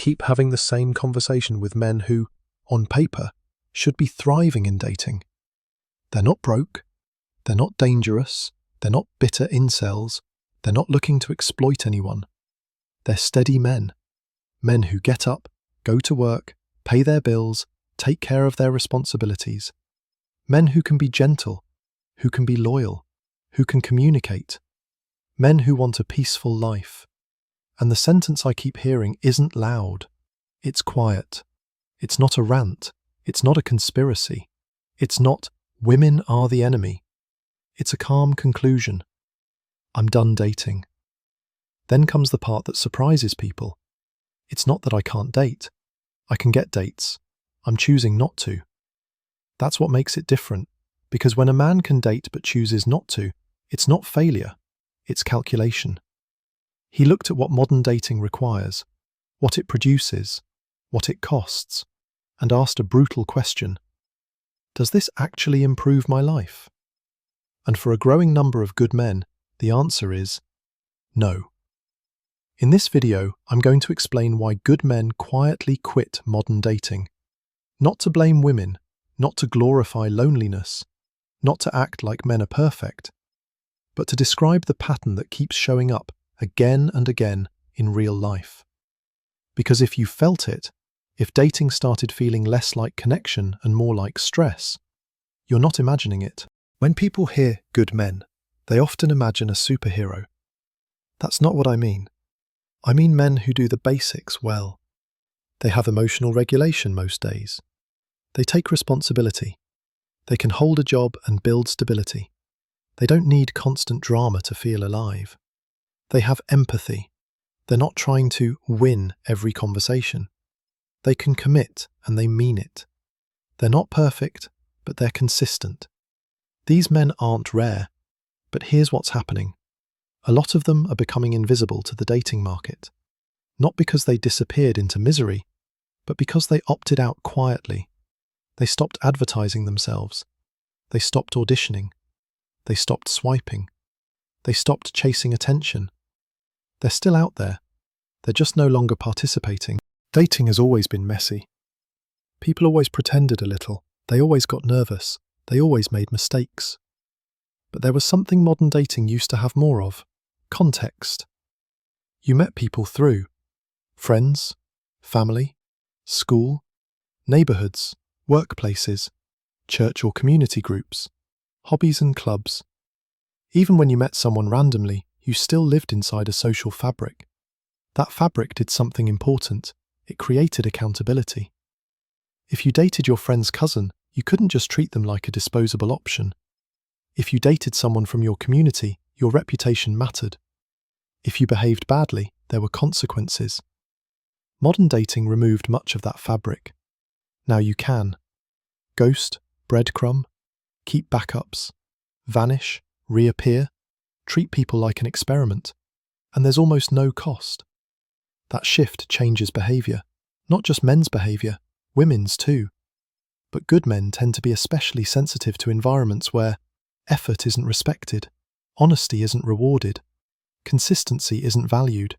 keep having the same conversation with men who, on paper, should be thriving in dating. They're not broke, they're not dangerous, they're not bitter incels, they're not looking to exploit anyone. They're steady men. Men who get up, go to work, pay their bills, take care of their responsibilities. Men who can be gentle, who can be loyal, who can communicate. Men who want a peaceful life. And the sentence I keep hearing isn't loud. It's quiet. It's not a rant. It's not a conspiracy. It's not, women are the enemy. It's a calm conclusion. I'm done dating. Then comes the part that surprises people. It's not that I can't date. I can get dates. I'm choosing not to. That's what makes it different, because when a man can date but chooses not to, it's not failure, it's calculation. He looked at what modern dating requires, what it produces, what it costs, and asked a brutal question. Does this actually improve my life? And for a growing number of good men, the answer is no. In this video, I'm going to explain why good men quietly quit modern dating. Not to blame women, not to glorify loneliness, not to act like men are perfect, but to describe the pattern that keeps showing up again and again in real life. Because if you felt it, if dating started feeling less like connection and more like stress, you're not imagining it. When people hear good men, they often imagine a superhero. That's not what I mean. I mean men who do the basics well. They have emotional regulation most days. They take responsibility. They can hold a job and build stability. They don't need constant drama to feel alive. They have empathy. They're not trying to win every conversation. They can commit and they mean it. They're not perfect, but they're consistent. These men aren't rare, but here's what's happening. A lot of them are becoming invisible to the dating market. Not because they disappeared into misery, but because they opted out quietly. They stopped advertising themselves. They stopped auditioning. They stopped swiping. They stopped chasing attention. They're still out there. They're just no longer participating. Dating has always been messy. People always pretended a little. They always got nervous. They always made mistakes. But there was something modern dating used to have more of: context. You met people through friends, family, school, neighborhoods, workplaces, church or community groups, hobbies and clubs. Even when you met someone randomly, you still lived inside a social fabric. That fabric did something important. It created accountability. If you dated your friend's cousin, you couldn't just treat them like a disposable option. If you dated someone from your community, your reputation mattered. If you behaved badly, there were consequences. Modern dating removed much of that fabric. Now you can ghost, breadcrumb, keep backups, vanish, reappear, treat people like an experiment, and there's almost no cost. That shift changes behaviour, not just men's behaviour, women's too. But good men tend to be especially sensitive to environments where effort isn't respected, honesty isn't rewarded, consistency isn't valued.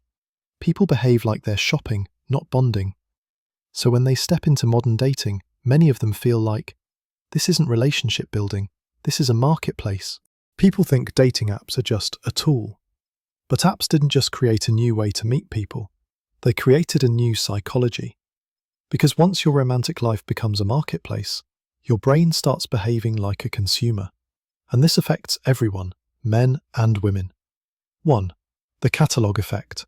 People behave like they're shopping, not bonding. So when they step into modern dating, many of them feel like, this isn't relationship building, this is a marketplace. People think dating apps are just a tool. But apps didn't just create a new way to meet people, they created a new psychology. Because once your romantic life becomes a marketplace, your brain starts behaving like a consumer. And this affects everyone, men and women. 1. The catalogue effect.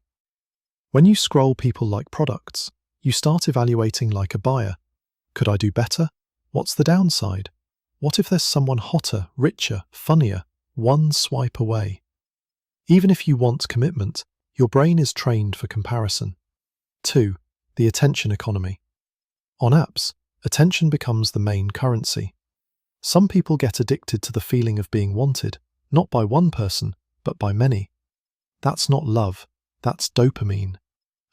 When you scroll people like products, you start evaluating like a buyer. Could I do better? What's the downside? What if there's someone hotter, richer, funnier, one swipe away? Even if you want commitment, your brain is trained for comparison. 2. The attention economy. On apps, attention becomes the main currency. Some people get addicted to the feeling of being wanted, not by one person, but by many. That's not love, that's dopamine.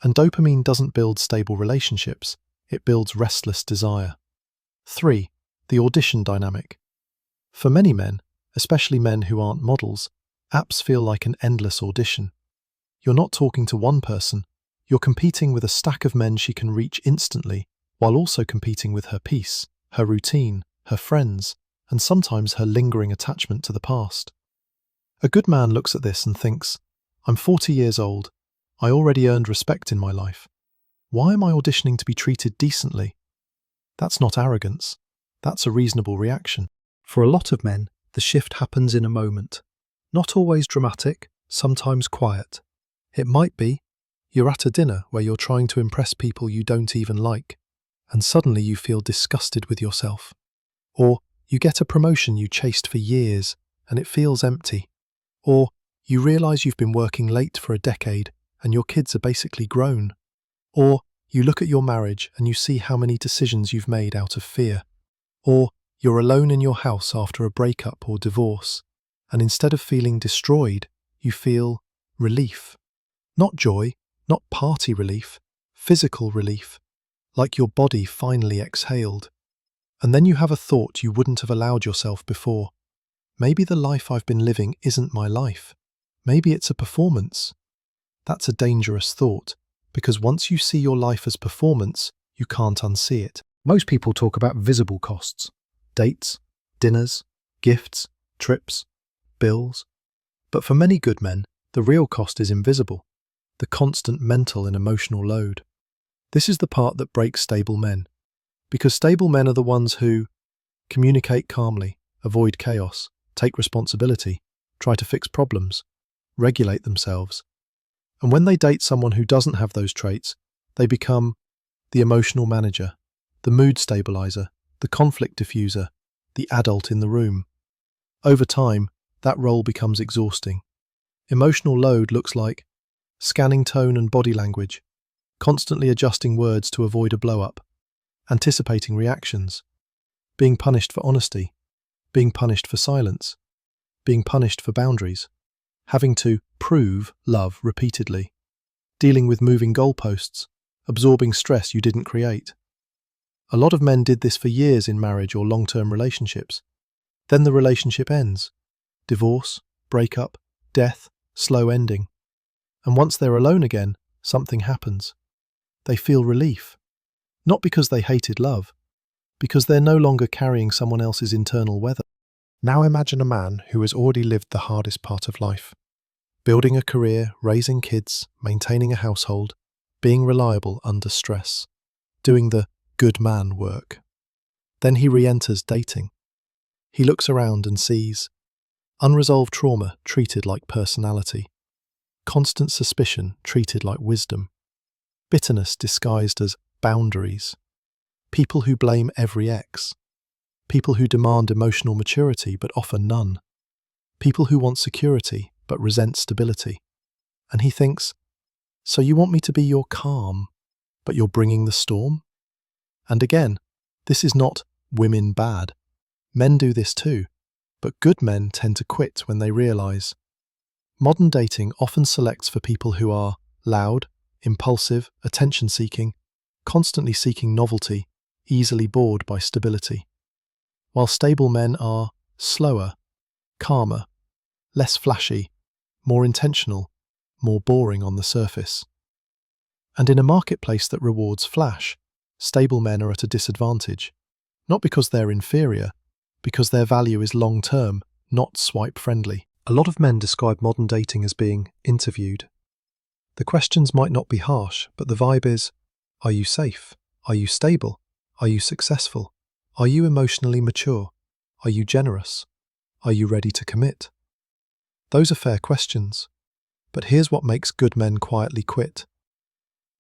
And dopamine doesn't build stable relationships, it builds restless desire. 3. The audition dynamic. For many men, especially men who aren't models, apps feel like an endless audition. You're not talking to one person, You're competing with a stack of men she can reach instantly, while also competing with her peace, her routine, her friends, and sometimes her lingering attachment to the past. A good man looks at this and thinks, I'm 40 years old. I already earned respect in my life. Why am I auditioning to be treated decently? That's not arrogance. That's a reasonable reaction. For a lot of men, the shift happens in a moment. Not always dramatic, sometimes quiet. It might be you're at a dinner where you're trying to impress people you don't even like, and suddenly you feel disgusted with yourself. Or you get a promotion you chased for years and it feels empty. Or you realize you've been working late for a decade and your kids are basically grown. Or you look at your marriage and you see how many decisions you've made out of fear. Or you're alone in your house after a breakup or divorce, and instead of feeling destroyed, you feel relief. Not joy, not party relief, physical relief, like your body finally exhaled. And then you have a thought you wouldn't have allowed yourself before. Maybe the life I've been living isn't my life. Maybe it's a performance. That's a dangerous thought, because once you see your life as performance, you can't unsee it. Most people talk about visible costs. Dates, dinners, gifts, trips, bills. But for many good men, the real cost is invisible. The constant mental and emotional load. This is the part that breaks stable men. Because stable men are the ones who communicate calmly, avoid chaos, take responsibility, try to fix problems, regulate themselves. And when they date someone who doesn't have those traits, they become the emotional manager, the mood stabilizer, the conflict diffuser, the adult in the room. Over time, that role becomes exhausting. Emotional load looks like scanning tone and body language, constantly adjusting words to avoid a blow-up, anticipating reactions, being punished for honesty, being punished for silence, being punished for boundaries, having to prove love repeatedly, dealing with moving goalposts, absorbing stress you didn't create. A lot of men did this for years in marriage or long-term relationships. Then the relationship ends. Divorce, breakup, death, slow ending. And once they're alone again, something happens. They feel relief. Not because they hated love, because they're no longer carrying someone else's internal weather. Now imagine a man who has already lived the hardest part of life. Building a career, raising kids, maintaining a household, being reliable under stress, doing the good man work. Then he re-enters dating. He looks around and sees unresolved trauma treated like personality, constant suspicion treated like wisdom, bitterness disguised as boundaries, people who blame every ex, people who demand emotional maturity but offer none, people who want security but resent stability. And he thinks, so you want me to be your calm, but you're bringing the storm? And again, this is not women bad. Men do this too, but good men tend to quit when they realize. Modern dating often selects for people who are loud, impulsive, attention-seeking, constantly seeking novelty, easily bored by stability. While stable men are slower, calmer, less flashy, more intentional, more boring on the surface. And in a marketplace that rewards flash, stable men are at a disadvantage, not because they're inferior, because their value is long-term, not swipe-friendly. A lot of men describe modern dating as being interviewed. The questions might not be harsh, but the vibe is, are you safe? Are you stable? Are you successful? Are you emotionally mature? Are you generous? Are you ready to commit? Those are fair questions. But here's what makes good men quietly quit.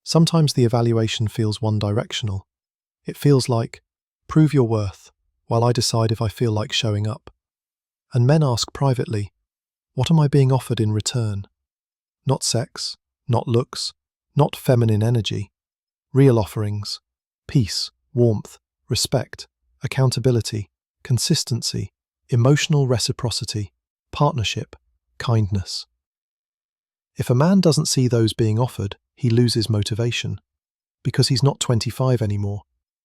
Sometimes the evaluation feels one-directional. It feels like, prove your worth, while I decide if I feel like showing up. And men ask privately, what am I being offered in return? Not sex, not looks, not feminine energy. Real offerings, peace, warmth, respect, accountability, consistency, emotional reciprocity, partnership, kindness. If a man doesn't see those being offered, he loses motivation. Because he's not 25 anymore.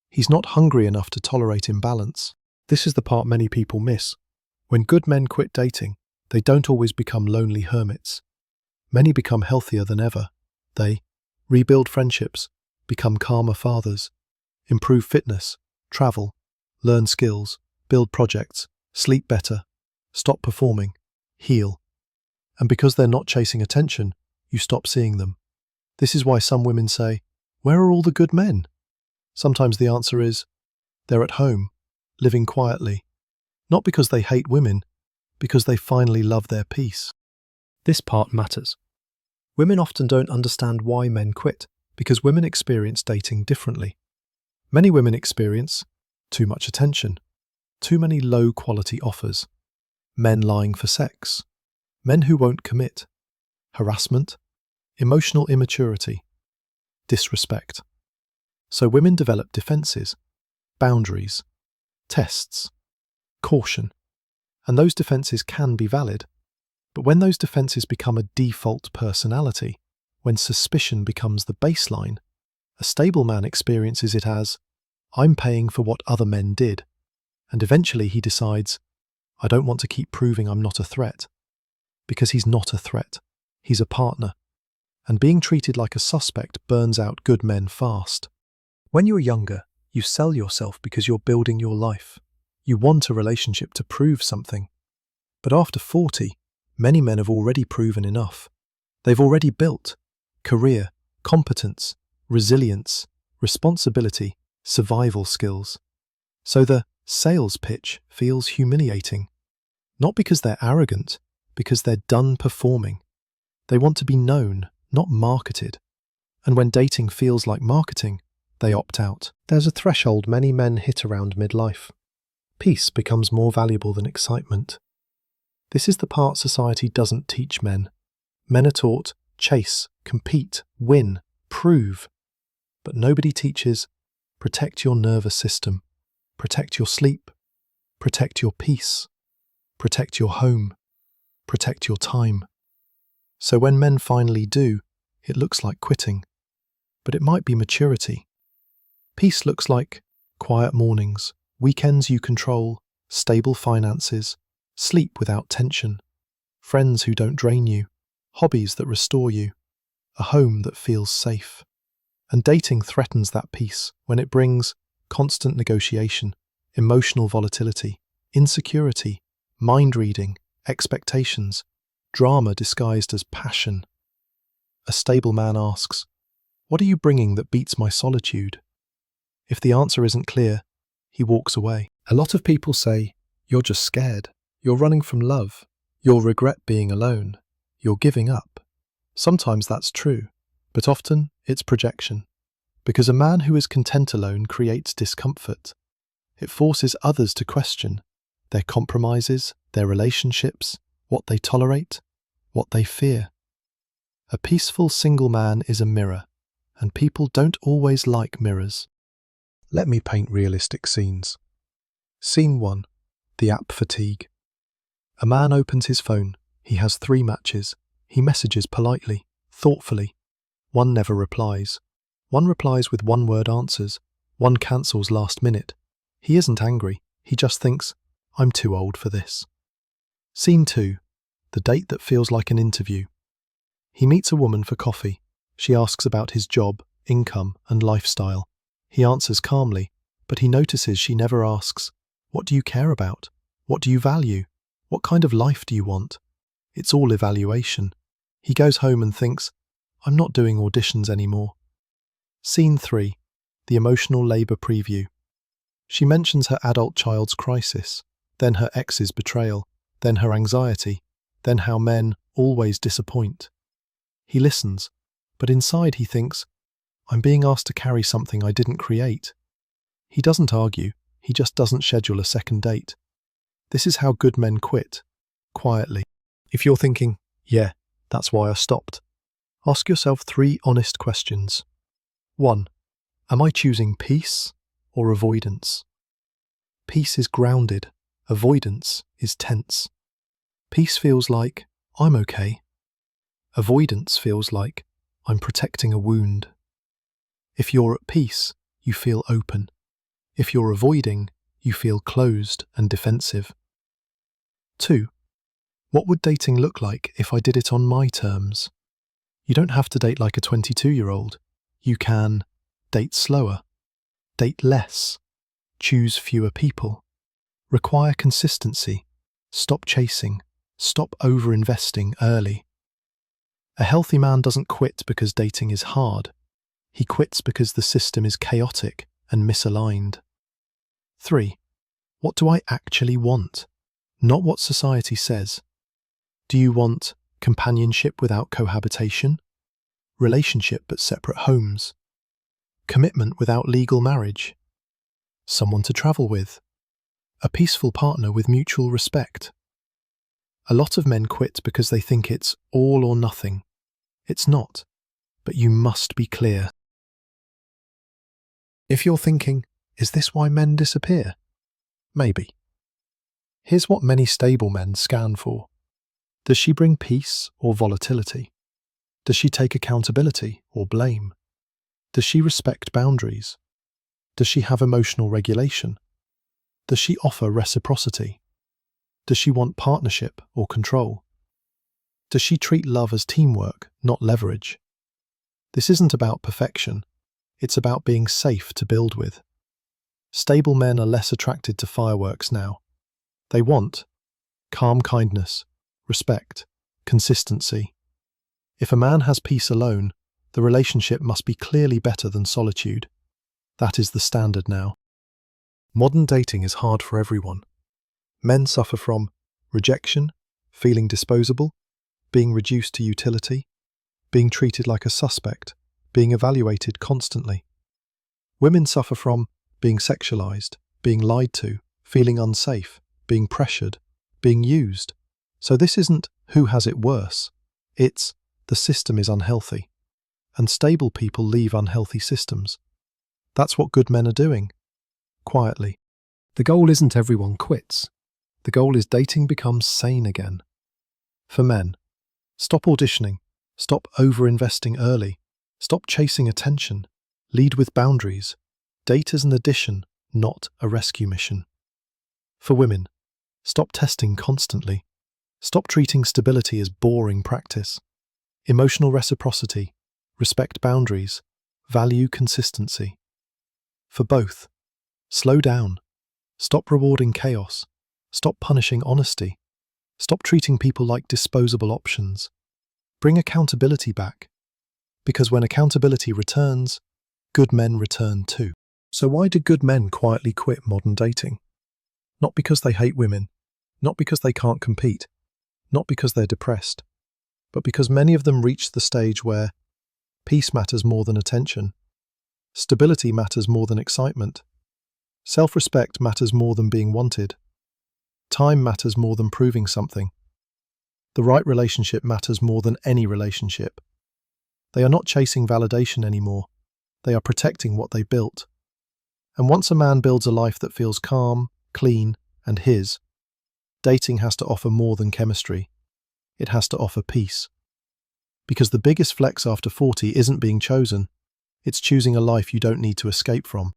He's not hungry enough to tolerate imbalance. This is the part many people miss. When good men quit dating, they don't always become lonely hermits. Many become healthier than ever. They rebuild friendships, become calmer fathers, improve fitness, travel, learn skills, build projects, sleep better, stop performing, heal. And because they're not chasing attention, you stop seeing them. This is why some women say, "Where are all the good men?" Sometimes the answer is, they're at home, living quietly. Not because they hate women, because they finally love their peace. This part matters. Women often don't understand why men quit, because women experience dating differently. Many women experience too much attention, too many low-quality offers, men lying for sex, men who won't commit, harassment, emotional immaturity, disrespect. So women develop defenses, boundaries, tests, caution, and those defenses can be valid. But when those defenses become a default personality, when suspicion becomes the baseline, a stable man experiences it as, "I'm paying for what other men did," and eventually he decides, "I don't want to keep proving I'm not a threat." Because he's not a threat, he's a partner, and being treated like a suspect burns out good men fast. When you're younger, you sell yourself because you're building your life. You want a relationship to prove something. But after 40, many men have already proven enough. They've already built career, competence, resilience, responsibility, survival skills. So the sales pitch feels humiliating. Not because they're arrogant, because they're done performing. They want to be known, not marketed. And when dating feels like marketing, they opt out. There's a threshold many men hit around midlife. Peace becomes more valuable than excitement. This is the part society doesn't teach men. Men are taught chase, compete, win, prove. But nobody teaches protect your nervous system, protect your sleep, protect your peace, protect your home, protect your time. So when men finally do, it looks like quitting. But it might be maturity. Peace looks like quiet mornings, weekends you control, stable finances, sleep without tension, friends who don't drain you, hobbies that restore you, a home that feels safe. And dating threatens that peace when it brings constant negotiation, emotional volatility, insecurity, mind reading, expectations, drama disguised as passion. A stable man asks, "What are you bringing that beats my solitude?" If the answer isn't clear, he walks away. A lot of people say, "You're just scared. You're running from love. You'll regret being alone. You're giving up." Sometimes that's true, but often it's projection. Because a man who is content alone creates discomfort. It forces others to question their compromises, their relationships, what they tolerate, what they fear. A peaceful single man is a mirror, and people don't always like mirrors. Let me paint realistic scenes. Scene 1. The app fatigue. A man opens his phone. He has 3 matches. He messages politely, thoughtfully. One never replies. One replies with one-word answers. One cancels last minute. He isn't angry. He just thinks, "I'm too old for this." Scene 2. The date that feels like an interview. He meets a woman for coffee. She asks about his job, income, and lifestyle. He answers calmly, but he notices she never asks, "What do you care about? What do you value? What kind of life do you want?" It's all evaluation. He goes home and thinks, "I'm not doing auditions anymore." Scene 3. The emotional labour preview. She mentions her adult child's crisis, then her ex's betrayal, then her anxiety, then how men always disappoint. He listens, but inside he thinks, "I'm being asked to carry something I didn't create." He doesn't argue, he just doesn't schedule a second date. This is how good men quit, quietly. If you're thinking, "Yeah, that's why I stopped," ask yourself 3 honest questions. 1. Am I choosing peace or avoidance? Peace is grounded, avoidance is tense. Peace feels like, "I'm okay." Avoidance feels like, "I'm protecting a wound." If you're at peace, you feel open. If you're avoiding, you feel closed and defensive. 2. What would dating look like if I did it on my terms? You don't have to date like a 22-year-old. You can date slower, date less, choose fewer people, require consistency, stop chasing, stop over-investing early. A healthy man doesn't quit because dating is hard. He quits because the system is chaotic and misaligned. 3. What do I actually want? Not what society says. Do you want companionship without cohabitation? Relationship but separate homes? Commitment without legal marriage? Someone to travel with? A peaceful partner with mutual respect? A lot of men quit because they think it's all or nothing. It's not, but you must be clear. If you're thinking, is this why men disappear? Maybe. Here's what many stable men scan for. Does she bring peace or volatility? Does she take accountability or blame? Does she respect boundaries? Does she have emotional regulation? Does she offer reciprocity? Does she want partnership or control? Does she treat love as teamwork, not leverage? This isn't about perfection. It's about being safe to build with. Stable men are less attracted to fireworks now. They want calm kindness, respect, consistency. If a man has peace alone, the relationship must be clearly better than solitude. That is the standard now. Modern dating is hard for everyone. Men suffer from rejection, feeling disposable, being reduced to utility, being treated like a suspect, being evaluated constantly. Women suffer from being sexualized, being lied to, feeling unsafe, being pressured, being used. So this isn't who has it worse. It's the system is unhealthy. And stable people leave unhealthy systems. That's what good men are doing. Quietly. The goal isn't everyone quits. The goal is dating becomes sane again. For men, stop auditioning. Stop over-investing early. Stop chasing attention. Lead with boundaries. Date as an addition, not a rescue mission. For women, stop testing constantly. Stop treating stability as boring practice. Emotional reciprocity. Respect boundaries. Value consistency. For both, slow down. Stop rewarding chaos. Stop punishing honesty. Stop treating people like disposable options. Bring accountability back. Because when accountability returns, good men return too. So why do good men quietly quit modern dating? Not because they hate women, not because they can't compete, not because they're depressed, but because many of them reach the stage where peace matters more than attention, stability matters more than excitement, self-respect matters more than being wanted, time matters more than proving something, the right relationship matters more than any relationship. They are not chasing validation anymore. They are protecting what they built. And once a man builds a life that feels calm, clean, and his, dating has to offer more than chemistry. It has to offer peace. Because the biggest flex after 40 isn't being chosen. It's choosing a life you don't need to escape from.